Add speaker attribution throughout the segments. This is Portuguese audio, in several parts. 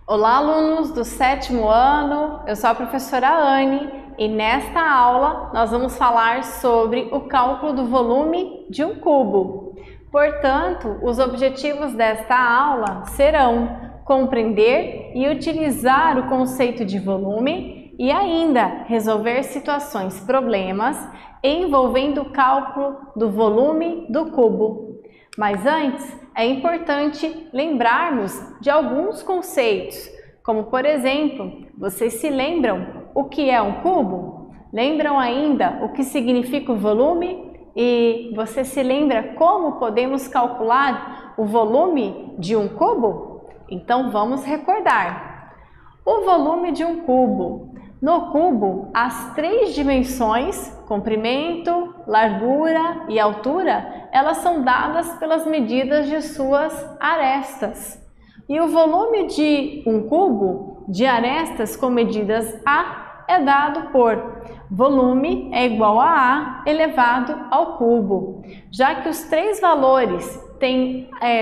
Speaker 1: Olá, alunos do 7º ano, eu sou a professora Anne e nesta aula nós vamos falar sobre o cálculo do volume de um cubo. Portanto, os objetivos desta aula serão compreender e utilizar o conceito de volume e ainda resolver situações, problemas envolvendo o cálculo do volume do cubo. Mas antes, é importante lembrarmos de alguns conceitos, como por exemplo, vocês se lembram o que é um cubo? Lembram ainda o que significa o volume? E você se lembra como podemos calcular o volume de um cubo? Então vamos recordar. O volume de um cubo. No cubo, as três dimensões, comprimento, largura e altura, elas são dadas pelas medidas de suas arestas. E o volume de um cubo de arestas com medidas A é dado por volume é igual a A elevado ao cubo. Já que os três valores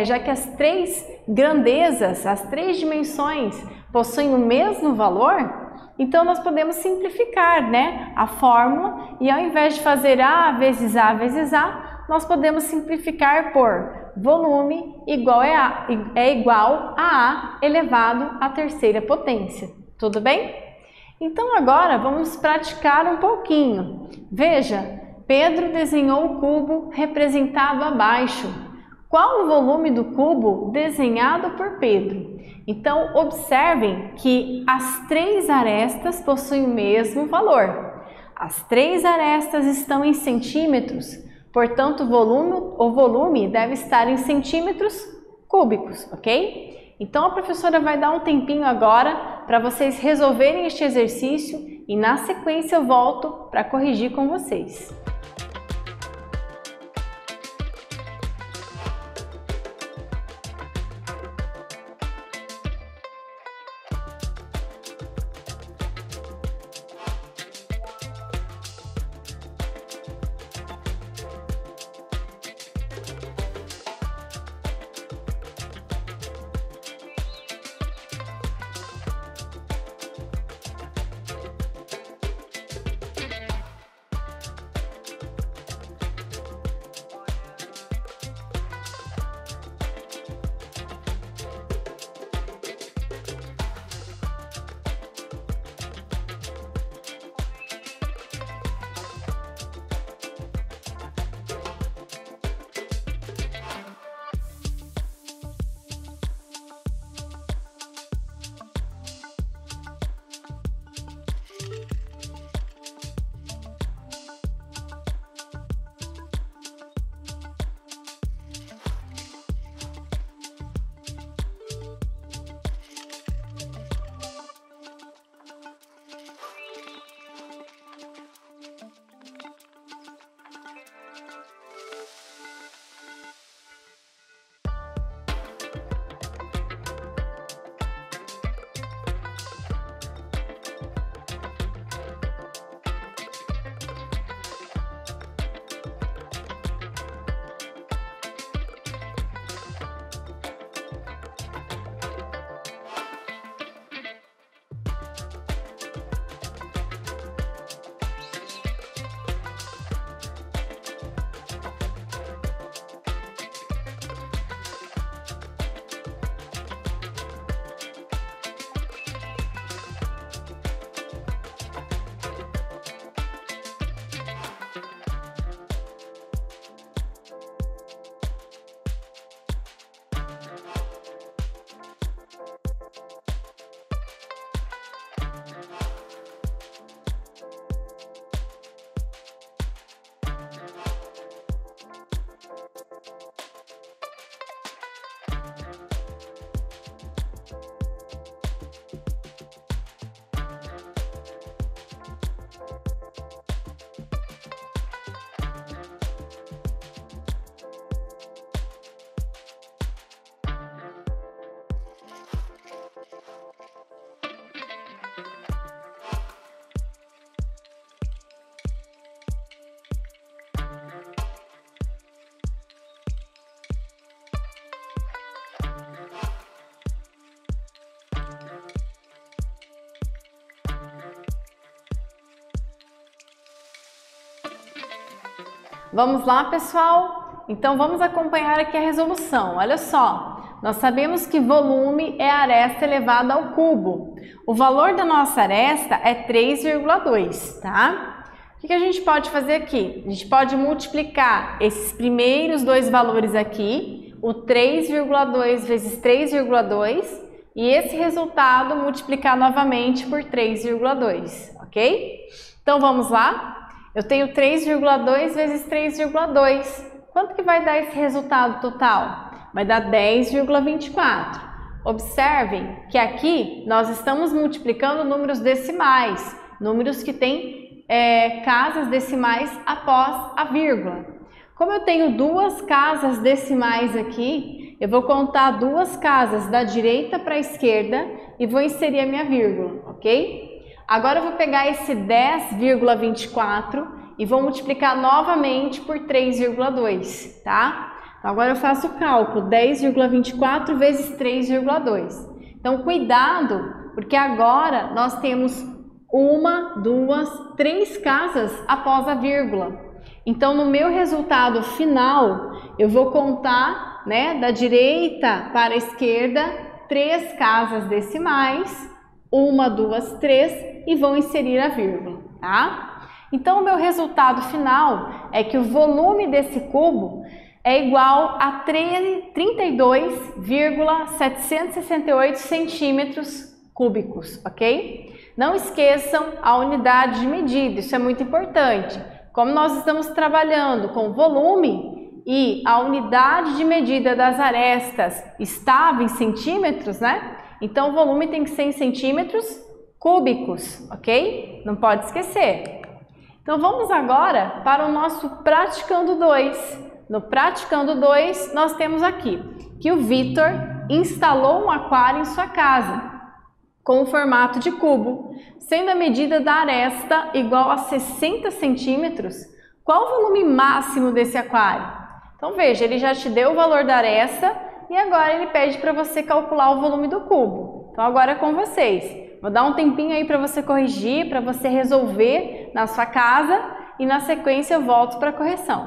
Speaker 1: já que as três grandezas, as três dimensões possuem o mesmo valor, então nós podemos simplificar, né, a fórmula e ao invés de fazer A vezes A vezes A, nós podemos simplificar por volume é igual a A elevado à terceira potência. Tudo bem? Então agora vamos praticar um pouquinho. Veja, Pedro desenhou o cubo representado abaixo. Qual o volume do cubo desenhado por Pedro? Então, observem que as três arestas possuem o mesmo valor. As três arestas estão em centímetros, portanto, o volume deve estar em centímetros cúbicos, ok? Então, a professora vai dar um tempinho agora para vocês resolverem este exercício e, na sequência, eu volto para corrigir com vocês. Vamos lá, pessoal? Então vamos acompanhar aqui a resolução. Olha só, nós sabemos que volume é a aresta elevada ao cubo. O valor da nossa aresta é 3,2, tá? O que a gente pode fazer aqui? A gente pode multiplicar esses primeiros dois valores aqui, o 3,2 vezes 3,2, e esse resultado multiplicar novamente por 3,2, ok? Então vamos lá? Eu tenho 3,2 vezes 3,2. Quanto que vai dar esse resultado total? Vai dar 10,24. Observem que aqui nós estamos multiplicando números decimais, números que têm casas decimais após a vírgula. Como eu tenho duas casas decimais aqui, eu vou contar duas casas da direita para a esquerda e vou inserir a minha vírgula, ok? Agora eu vou pegar esse 10,24 e vou multiplicar novamente por 3,2, tá? Então agora eu faço o cálculo, 10,24 vezes 3,2. Então cuidado, porque agora nós temos uma, duas, três casas após a vírgula. Então no meu resultado final, eu vou contar, né, da direita para a esquerda, três casas decimais, uma, duas, três, e vou inserir a vírgula, tá? Então o meu resultado final é que o volume desse cubo é igual a 32,768 centímetros cúbicos, ok? Não esqueçam a unidade de medida, isso é muito importante. Como nós estamos trabalhando com volume e a unidade de medida das arestas estava em centímetros, né? Então o volume tem que ser em centímetros cúbicos, ok? Não pode esquecer. Então vamos agora para o nosso Praticando 2. No Praticando 2, nós temos aqui que o Vitor instalou um aquário em sua casa, com o formato de cubo, sendo a medida da aresta igual a 60 centímetros. Qual o volume máximo desse aquário? Então veja, ele já te deu o valor da aresta e agora ele pede para você calcular o volume do cubo. Então agora é com vocês. Vou dar um tempinho aí para você corrigir, para você resolver na sua casa e na sequência eu volto para a correção.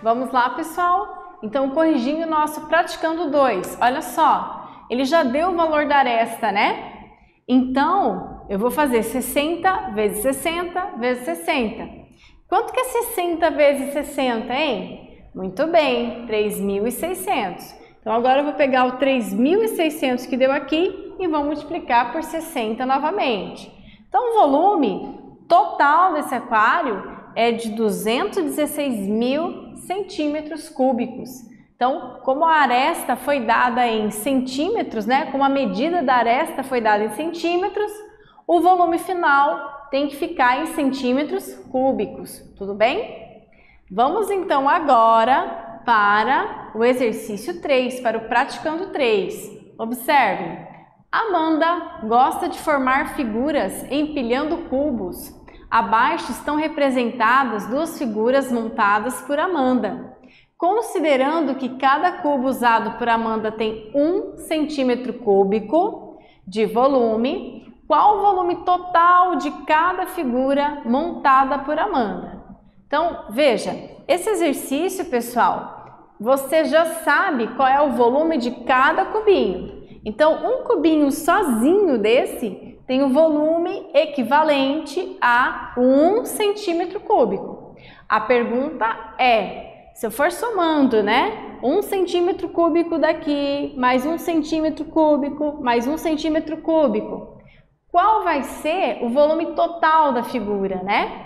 Speaker 1: Vamos lá, pessoal? Então, corrigindo o nosso praticando 2. Olha só, ele já deu o valor da aresta, né? Então, eu vou fazer 60 vezes 60 vezes 60. Quanto que é 60 vezes 60, hein? Muito bem, 3.600. Então, agora eu vou pegar o 3.600 que deu aqui e vou multiplicar por 60 novamente. Então, o volume total desse aquário é de 216.000 centímetros cúbicos. Então, como a aresta foi dada em centímetros, né? Como a medida da aresta foi dada em centímetros, o volume final tem que ficar em centímetros cúbicos, tudo bem? Vamos então agora para o exercício 3, para o praticando 3. Observe, Amanda gosta de formar figuras empilhando cubos. Abaixo estão representadas duas figuras montadas por Amanda. Considerando que cada cubo usado por Amanda tem 1 centímetro cúbico de volume, qual o volume total de cada figura montada por Amanda? Então, veja, esse exercício, pessoal, você já sabe qual é o volume de cada cubinho. Então, um cubinho sozinho desse tem o volume equivalente a 1 centímetro cúbico. A pergunta é, se eu for somando, né, 1 centímetro cúbico daqui, mais 1 centímetro cúbico, mais 1 centímetro cúbico, qual vai ser o volume total da figura, né?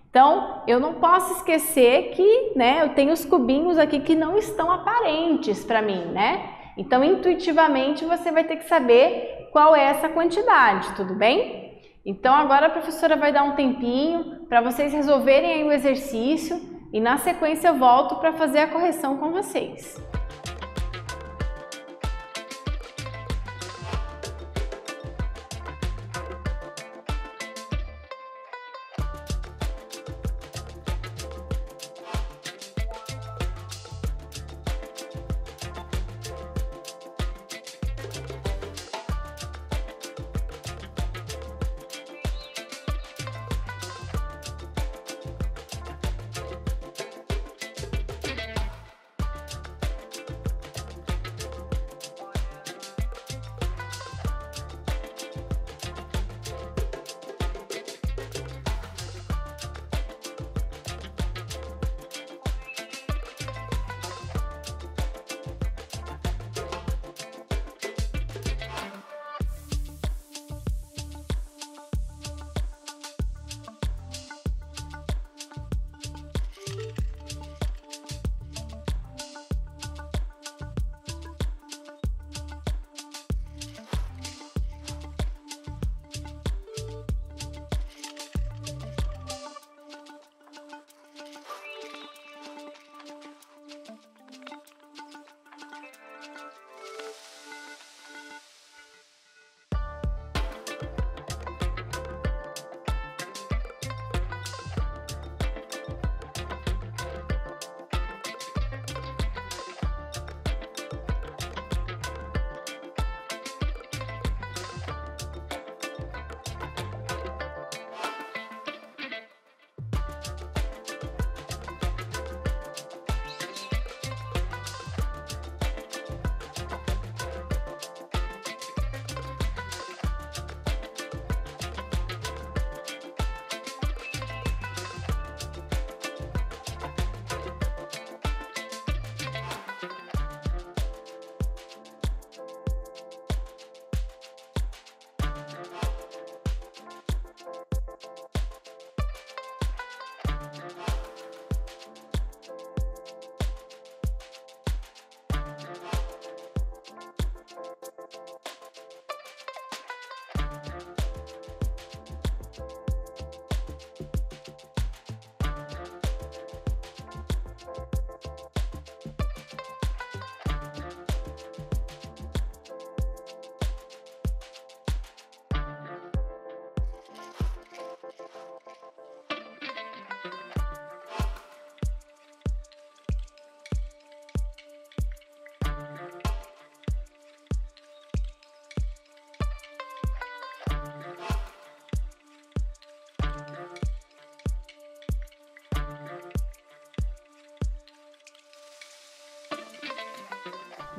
Speaker 1: Então, eu não posso esquecer que, né, eu tenho os cubinhos aqui que não estão aparentes para mim, né? Então, intuitivamente, você vai ter que saber qual é essa quantidade, tudo bem? Então, agora a professora vai dar um tempinho para vocês resolverem aí o exercício e na sequência eu volto para fazer a correção com vocês.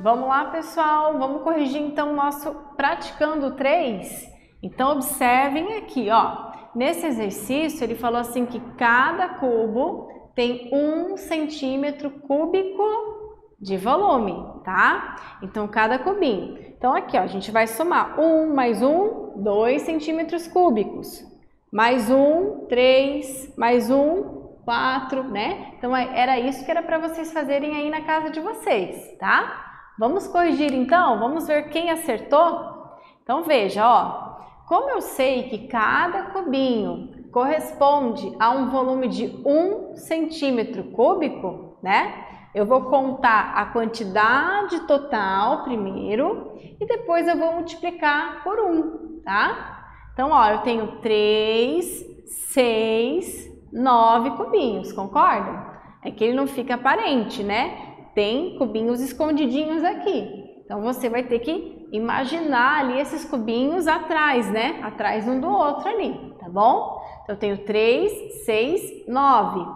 Speaker 1: Vamos lá, pessoal, vamos corrigir então o nosso praticando 3. Então, observem aqui, ó, nesse exercício ele falou assim que cada cubo tem 1 centímetro cúbico de volume, tá? Então, cada cubinho. Então, aqui, ó, a gente vai somar 1 mais 1, 2 centímetros cúbicos, mais 1, 3, mais 1, 4, né? Então, era isso que era para vocês fazerem aí na casa de vocês, tá? Vamos corrigir então? Vamos ver quem acertou? Então veja, ó, como eu sei que cada cubinho corresponde a um volume de 1 centímetro cúbico, né? Eu vou contar a quantidade total primeiro e depois eu vou multiplicar por 1, tá? Então, ó, eu tenho 3, 6, 9 cubinhos, concordam? É que ele não fica aparente, né? Tem cubinhos escondidinhos aqui. Então, você vai ter que imaginar ali esses cubinhos atrás, né? Atrás um do outro ali, tá bom? Então, eu tenho 3, 6, 9.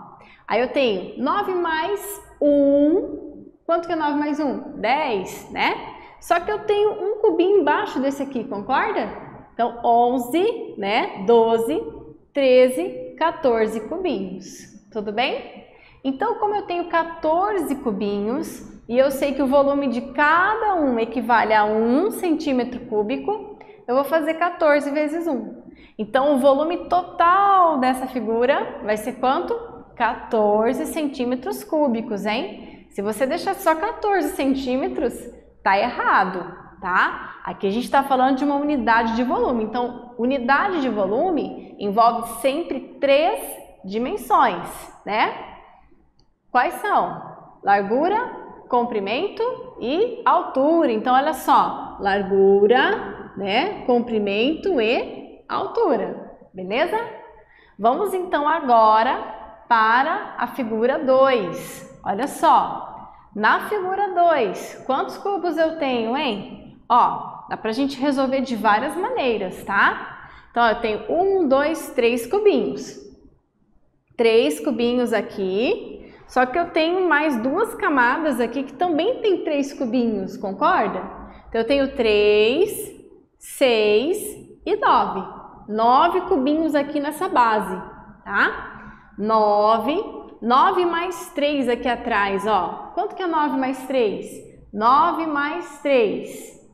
Speaker 1: Aí, eu tenho 9 mais 1. Quanto que é 9 mais 1? 10, né? Só que eu tenho um cubinho embaixo desse aqui, concorda? Então, 11, né? 12, 13, 14 cubinhos. Tudo bem? Então, como eu tenho 14 cubinhos e eu sei que o volume de cada um equivale a 1 centímetro cúbico, eu vou fazer 14 vezes 1. Então, o volume total dessa figura vai ser quanto? 14 centímetros cúbicos, hein? Se você deixar só 14 centímetros, tá errado, tá? Aqui a gente está falando de uma unidade de volume. Então, unidade de volume envolve sempre 3 dimensões, né? Quais são? Largura, comprimento e altura. Então, olha só, largura, né? Comprimento e altura, beleza? Vamos então agora para a figura 2. Olha só, na figura 2, quantos cubos eu tenho, hein? Ó, dá pra gente resolver de várias maneiras, tá? Então, eu tenho 1, 2, 3 cubinhos. 3 cubinhos aqui. Só que eu tenho mais 2 camadas aqui que também tem 3 cubinhos, concorda? Então, eu tenho 3, 6 e 9. 9 cubinhos aqui nessa base, tá? 9 mais 3 aqui atrás, ó. Quanto que é 9 mais 3? 9 mais 3,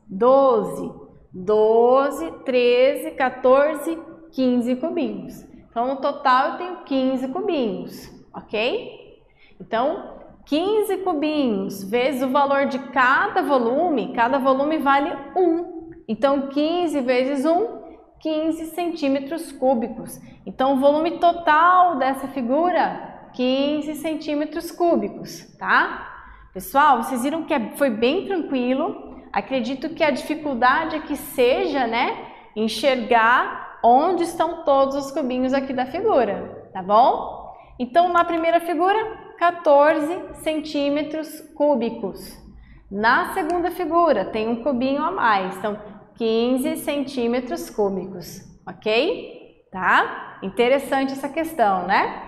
Speaker 1: 12. 12, 13, 14, 15 cubinhos. Então, no total, eu tenho 15 cubinhos, ok? Então, 15 cubinhos vezes o valor de cada volume vale 1. Então, 15 vezes 1, 15 centímetros cúbicos. Então, o volume total dessa figura, 15 centímetros cúbicos, tá? Pessoal, vocês viram que foi bem tranquilo. Acredito que a dificuldade aqui seja, né, enxergar onde estão todos os cubinhos aqui da figura, tá bom? Então, na primeira figura, 14 centímetros cúbicos. Na segunda figura, tem um cubinho a mais, então 15 centímetros cúbicos, ok? Tá? Interessante essa questão, né?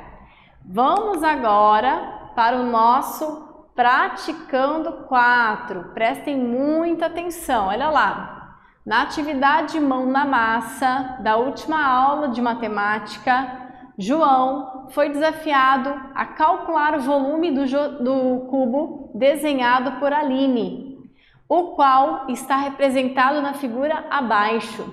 Speaker 1: Vamos agora para o nosso praticando 4. Prestem muita atenção, olha lá. Na atividade mão na massa da última aula de matemática, João foi desafiado a calcular o volume do cubo desenhado por Aline, o qual está representado na figura abaixo.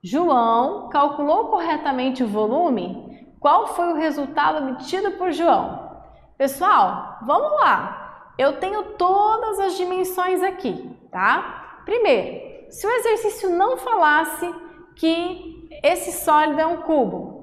Speaker 1: João calculou corretamente o volume? Qual foi o resultado obtido por João? Pessoal, vamos lá. Eu tenho todas as dimensões aqui, tá? Primeiro, se o exercício não falasse que esse sólido é um cubo,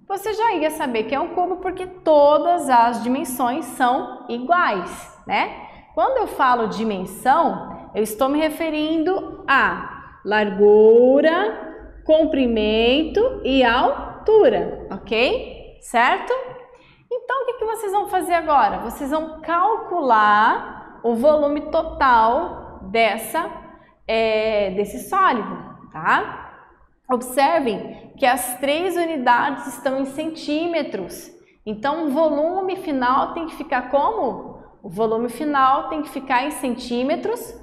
Speaker 1: você já ia saber que é um cubo porque todas as dimensões são iguais, né? Quando eu falo dimensão, eu estou me referindo a largura, comprimento e altura, ok? Certo? Então, o que vocês vão fazer agora? Vocês vão calcular o volume total desse sólido, tá? Observem que as 3 unidades estão em centímetros. Então, o volume final tem que ficar como? O volume final tem que ficar em centímetros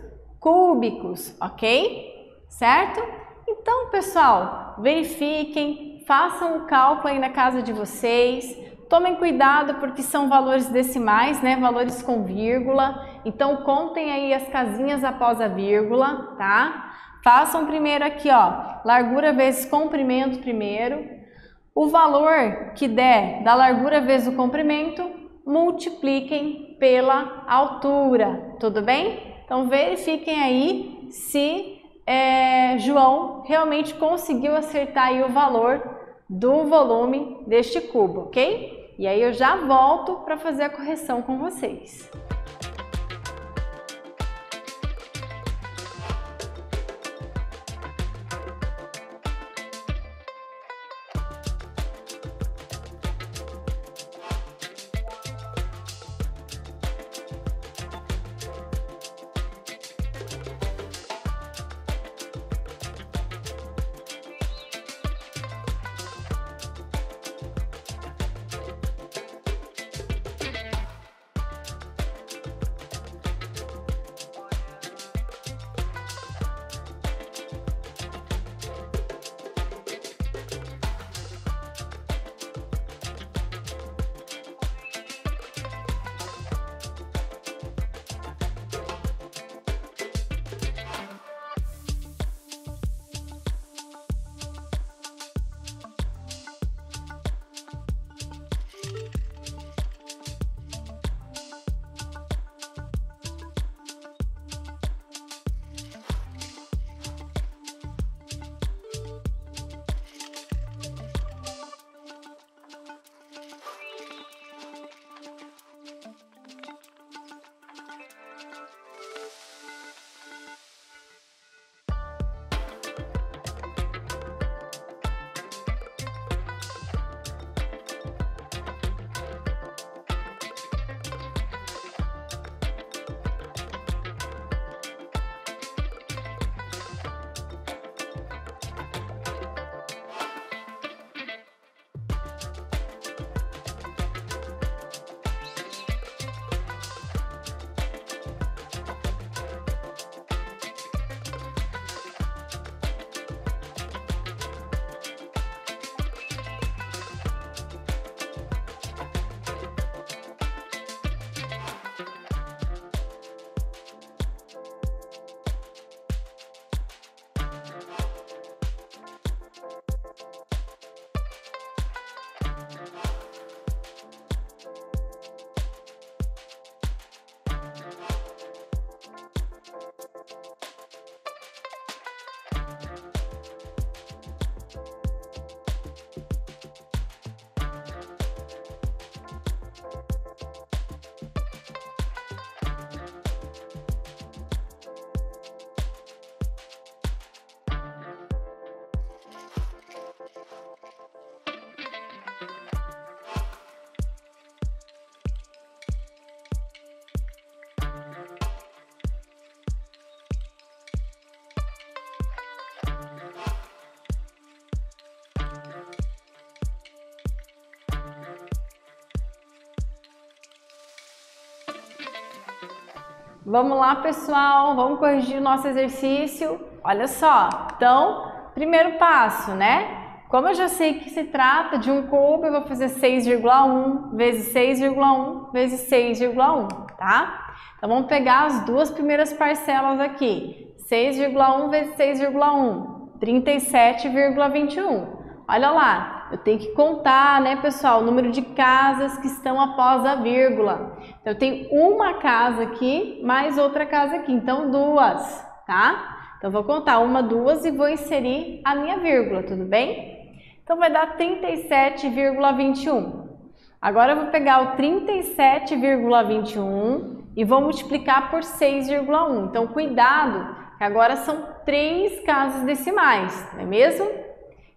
Speaker 1: cúbicos, ok? Certo? Então, pessoal, verifiquem, façam o cálculo aí na casa de vocês. Tomem cuidado porque são valores decimais, né? Valores com vírgula. Então, contem aí as casinhas após a vírgula, tá? Façam primeiro aqui, ó, largura vezes comprimento primeiro. O valor que der da largura vezes o comprimento, multipliquem pela altura, tudo bem? Então, verifiquem aí se João realmente conseguiu acertar aí o valor do volume deste cubo, ok? E aí eu já volto para fazer a correção com vocês. Vamos lá, pessoal, vamos corrigir o nosso exercício. Olha só, então, primeiro passo, né? Como eu já sei que se trata de um cubo, eu vou fazer 6,1 vezes 6,1 vezes 6,1, tá? Então, vamos pegar as duas primeiras parcelas aqui. 6,1 vezes 6,1, 37,21. Olha lá, eu tenho que contar, né, pessoal, o número de casas que estão após a vírgula. Então, eu tenho uma casa aqui, mais outra casa aqui, então duas, tá? Então, vou contar uma, duas e vou inserir a minha vírgula, tudo bem? Então, vai dar 37,21. Agora, eu vou pegar o 37,21 e vou multiplicar por 6,1. Então, cuidado, que agora são 3 casas decimais, não é mesmo?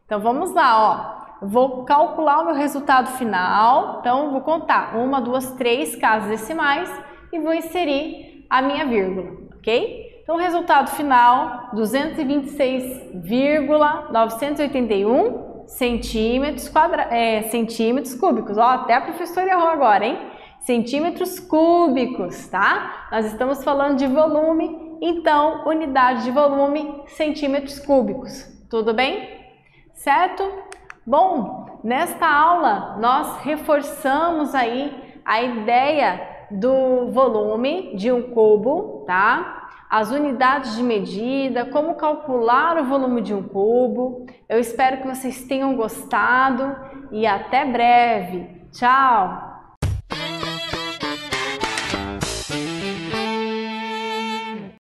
Speaker 1: Então, vamos lá, ó. Eu vou calcular o meu resultado final. Então, vou contar 1, 2, 3 casas decimais e vou inserir a minha vírgula, ok? Então, o resultado final, 226,981 centímetros cúbicos. Ó, até a professora errou agora, hein? centímetros cúbicos, tá? Nós estamos falando de volume, então unidade de volume, centímetros cúbicos. Tudo bem? Certo? Bom, nesta aula nós reforçamos aí a ideia do volume de um cubo, tá? As unidades de medida, como calcular o volume de um cubo. Eu espero que vocês tenham gostado e até breve. Tchau!